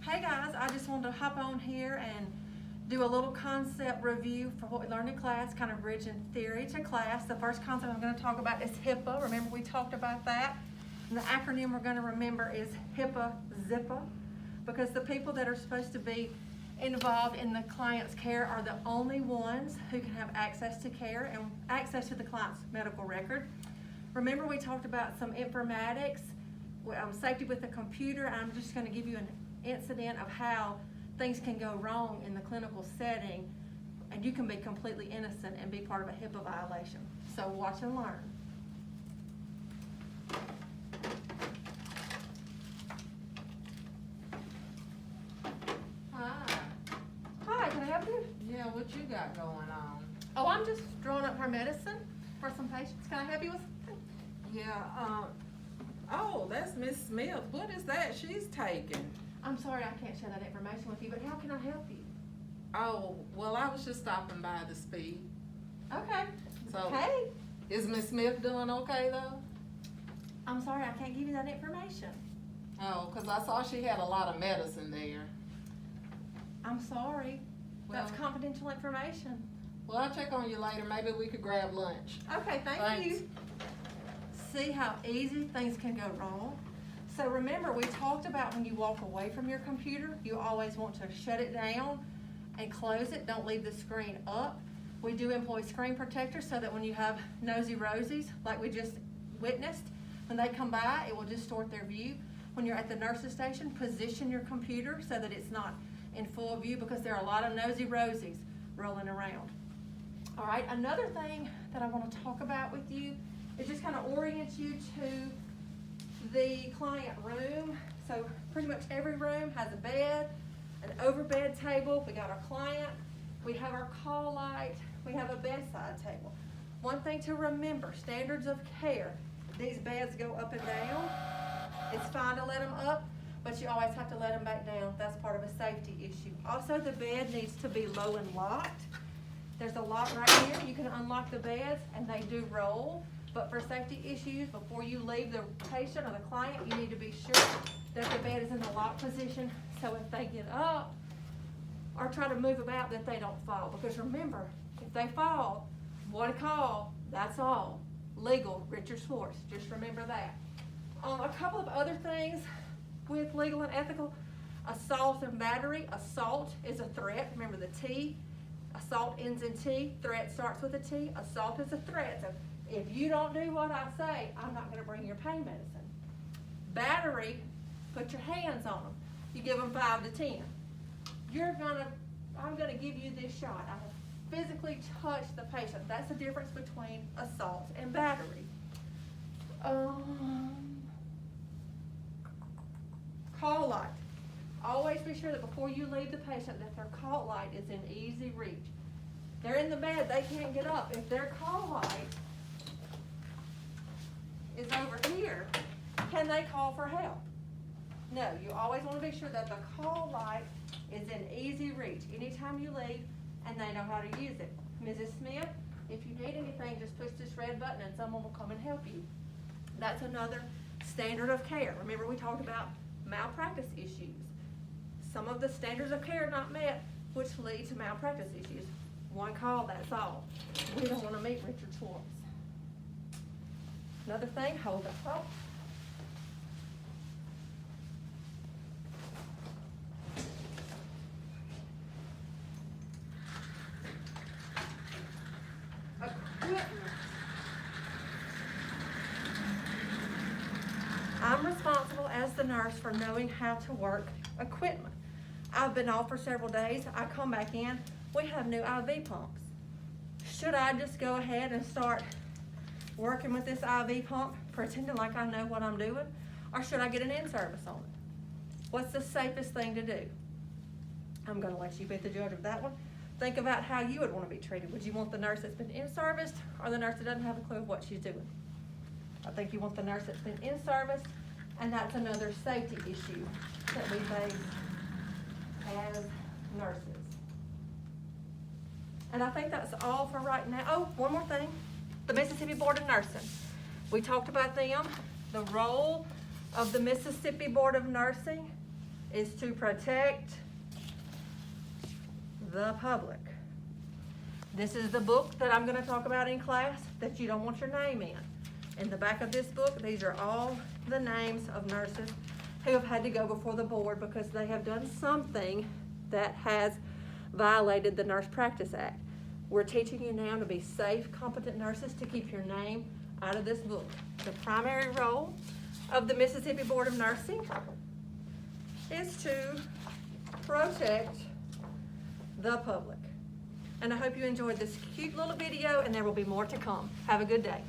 Hey guys, I just wanted to hop on here and do a little concept review for what we learned in class, kind of bridging theory to class. The first concept I'm going to talk about is HIPAA. Remember we talked about that? And the acronym we're going to remember is HIPAA ZIPA, because the people that are supposed to be involved in the client's care are the only ones who can have access to care and access to the client's medical record. Remember we talked about some informatics, safety with the computer. I'm just going to give you an incident of how things can go wrong in the clinical setting, and you can be completely innocent and be part of a HIPAA violation. So watch and learn. Hi, can I help you? Yeah, what you got going on? Oh, I'm just drawing up her medicine for some patients. Can I help you with something? Yeah, oh, that's Miss Smith. What is that she's taking? I'm sorry I can't share that information with you, but how can I help you? Oh, well, I was just stopping by to speak. Okay. So, Hey, is Miss Smith doing okay, though? I'm sorry I can't give you that information. Oh, because I saw she had a lot of medicine there. I'm sorry. That's Well- confidential information. Well, I'll check on you later. Maybe we could grab lunch. Okay, thank Thanks. you. See how easy things can go wrong? So remember, we talked about when you walk away from your computer, you always want to shut it down and close it. Don't leave the screen up. We do employ screen protectors so that when you have nosy rosies, like we just witnessed, when they come by, it will distort their view. When you're at the nurse's station, position your computer so that it's not in full view, because there are a lot of nosy rosies rolling around. All right, another thing that I want to talk about with you is just kind of orient you to the client room. So pretty much every room has a bed, an overbed table. We got our client, we have our call light, we have a bedside table. One thing to remember, standards of care. These beds go up and down. It's fine to let them up, but you always have to let them back down. That's part of a safety issue. Also, the bed needs to be low and locked. There's a lock right here. You can unlock the beds, and they do roll. But for safety issues, before you leave the patient or the client, you need to be sure that the bed is in the lock position, so if they get up or try to move about, that they don't fall. Because remember, if they fall, one call, that's all. Legal, Richard Schwartz, just remember that. A couple of other things with legal and ethical: assault and battery. Assault is a threat. Remember the T. Assault ends in T. Threat starts with a T. Assault is a threat. So if you don't do what I say, I'm not going to bring your pain medicine. Battery, put your hands on them. You give them 5 to 10. I'm going to give you this shot. I have physically touched the patient. That's the difference between assault and battery. Call light. Always be sure that before you leave the patient that their call light is in easy reach. They're in the bed, they can't get up. If their call light is over here, can they call for help? No, you always want to be sure that the call light is in easy reach anytime you leave, and they know how to use it. Mrs. Smith, if you need anything, just push this red button and someone will come and help you. That's another standard of care. Remember we talked about malpractice issues. Some of the standards of care are not met, which lead to malpractice issues. One call, that's all. We don't want to meet Richard Schwartz. Another thing, hold the phone. Equipment. I'm responsible as the nurse for knowing how to work equipment. I've been off for several days. I come back in, we have new IV pumps. Should I just go ahead and start working with this IV pump, pretending like I know what I'm doing? Or should I get an in-service on it? What's the safest thing to do? I'm gonna let you be the judge of that one. Think about how you would want to be treated. Would you want the nurse that's been in-service or the nurse that doesn't have a clue of what she's doing? I think you want the nurse that's been in-service, and that's another safety issue that we face as nurses. And I think that's all for right now. Oh, one more thing. The Mississippi Board of Nursing. We talked about them, the role of the Mississippi Board of Nursing. is to protect the public. This is the book that I'm going to talk about in class that you don't want your name in. In the back of this book, these are all the names of nurses who have had to go before the board because they have done something that has violated the Nurse Practice Act. We're teaching you now to be safe, competent nurses, to keep your name out of this book. The primary role of the Mississippi Board of Nursing is to protect the public. And I hope you enjoyed this cute little video, and there will be more to come. Have a good day.